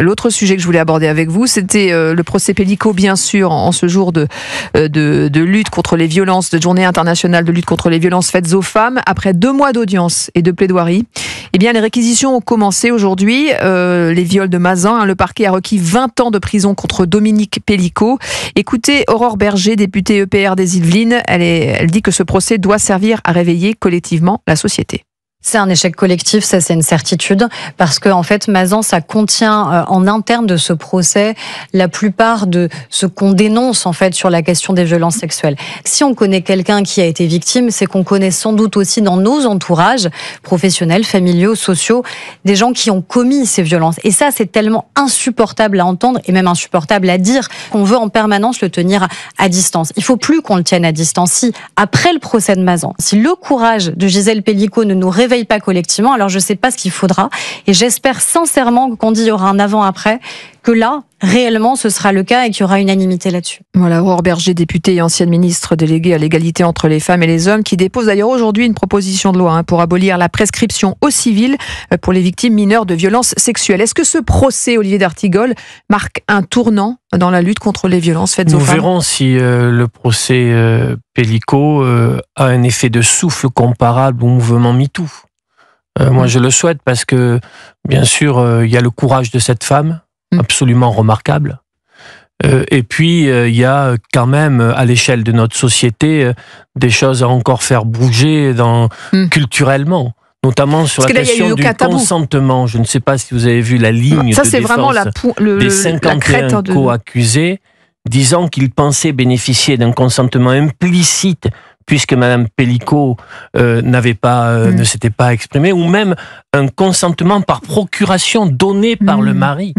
L'autre sujet que je voulais aborder avec vous, c'était le procès Pellico, bien sûr, en ce jour de lutte contre les violences, de journée internationale de lutte contre les violences faites aux femmes. Après 2 mois d'audience et de plaidoirie, eh bien, les réquisitions ont commencé aujourd'hui. Les viols de Mazan, le parquet a requis 20 ans de prison contre Dominique Pellico. Écoutez Aurore Berger, députée EPR des Yvelines, elle dit que ce procès doit servir à réveiller collectivement la société. C'est un échec collectif, ça c'est une certitude, parce que en fait Mazan, ça contient en interne de ce procès la plupart de ce qu'on dénonce en fait sur la question des violences sexuelles. Si on connaît quelqu'un qui a été victime, c'est qu'on connaît sans doute aussi dans nos entourages professionnels, familiaux, sociaux, des gens qui ont commis ces violences. Et ça c'est tellement insupportable à entendre et même insupportable à dire qu'on veut en permanence le tenir à distance. Il faut plus qu'on le tienne à distance. Si après le procès de Mazan, si le courage de Gisèle Pellico ne nous réveille pas collectivement, alors je ne sais pas ce qu'il faudra, et j'espère sincèrement qu'on dit il y aura un avant-après, que là, réellement, ce sera le cas et qu'il y aura unanimité là-dessus. Voilà, Aurore Berger, députée et ancienne ministre déléguée à l'égalité entre les femmes et les hommes, qui dépose d'ailleurs aujourd'hui une proposition de loi pour abolir la prescription au civil pour les victimes mineures de violences sexuelles. Est-ce que ce procès, Olivier d'Artigol, marque un tournant dans la lutte contre les violences faites aux femmes ? Nous verrons si le procès Pellico a un effet de souffle comparable au mouvement MeToo. Moi, je le souhaite parce que, bien sûr, il y a le courage de cette femme, absolument remarquable. Et puis, il y a quand même, à l'échelle de notre société, des choses à encore faire bouger culturellement. Notamment sur la question du consentement. Je ne sais pas si vous avez vu la ligne ça, de c'est défense vraiment des 51 co-accusés, disant qu'ils pensaient bénéficier d'un consentement implicite puisque Madame Pellico ne s'était pas exprimée, ou même un consentement par procuration donné par le mari.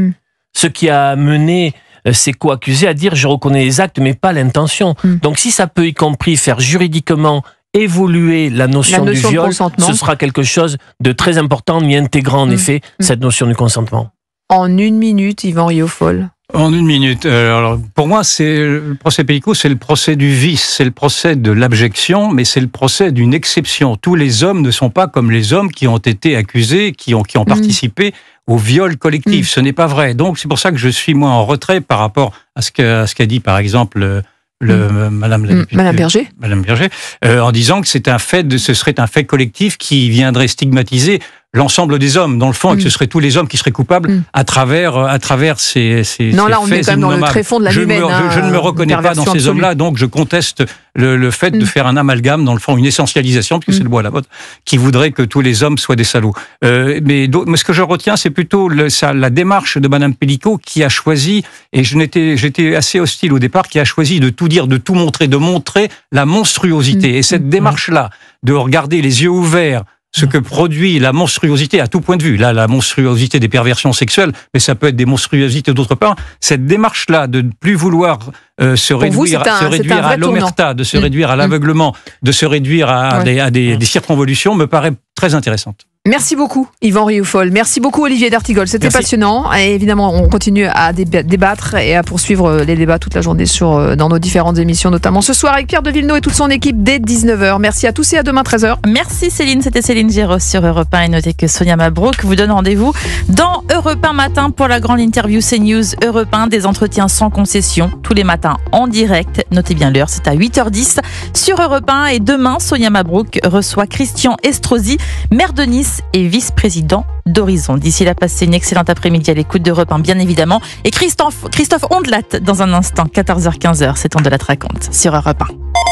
Ce qui a mené ces co-accusés à dire « je reconnais les actes, mais pas l'intention ». Donc si ça peut y compris faire juridiquement évoluer la notion du viol, ce sera quelque chose de très important, mais intégrant en effet cette notion du consentement. En 1 minute, Yvan Rioufol. En 1 minute. Alors, pour moi, le procès Pellico, c'est le procès du vice, c'est le procès de l'abjection, mais c'est le procès d'une exception. Tous les hommes ne sont pas comme les hommes qui ont été accusés, qui ont participé au viol collectif. Ce n'est pas vrai. Donc, c'est pour ça que je suis, moi, en retrait par rapport à ce qu'a dit, par exemple, Madame Berger, en disant que ce serait un fait collectif qui viendrait stigmatiser l'ensemble des hommes, dans le fond, et que ce seraient tous les hommes qui seraient coupables à travers ces non, là, on faits est quand même dans le tréfonds de la humaine. Je ne me reconnais pas dans ces hommes-là, donc je conteste le fait de faire un amalgame, dans le fond, une essentialisation, puisque c'est le mot à la mode, qui voudrait que tous les hommes soient des salauds. Mais ce que je retiens, c'est plutôt la démarche de Madame Pellico qui a choisi, et j'étais assez hostile au départ, qui a choisi de tout dire, de tout montrer, de montrer la monstruosité. Et cette démarche-là, de regarder les yeux ouverts, ce que produit la monstruosité à tout point de vue. Là, la monstruosité des perversions sexuelles, mais ça peut être des monstruosités d'autre part. Cette démarche-là de ne plus vouloir se réduire à l'omerta, de se réduire à l'aveuglement, de se réduire à des circonvolutions, me paraît très intéressante. Merci beaucoup, Yvan Rioufol. Merci beaucoup, Olivier d'Artigol. C'était passionnant. Et évidemment, on continue à débattre et à poursuivre les débats toute la journée dans nos différentes émissions, notamment ce soir avec Pierre de Villeneuve et toute son équipe dès 19h. Merci à tous et à demain 13h. Merci Céline, c'était Céline Girod sur Europe 1. Et notez que Sonia Mabrouk vous donne rendez-vous dans Europe 1 matin pour la grande interview CNews Europe 1, des entretiens sans concession tous les matins en direct. Notez bien l'heure, c'est à 8h10 sur Europe 1. Et demain, Sonia Mabrouk reçoit Christian Estrosi, maire de Nice et vice-président d'Horizon. D'ici là, passez une excellente après-midi à l'écoute d'Europe 1, bien évidemment. Et Christophe Ondelat dans un instant, 14h-15h, c'est On de la raconte sur Europe 1.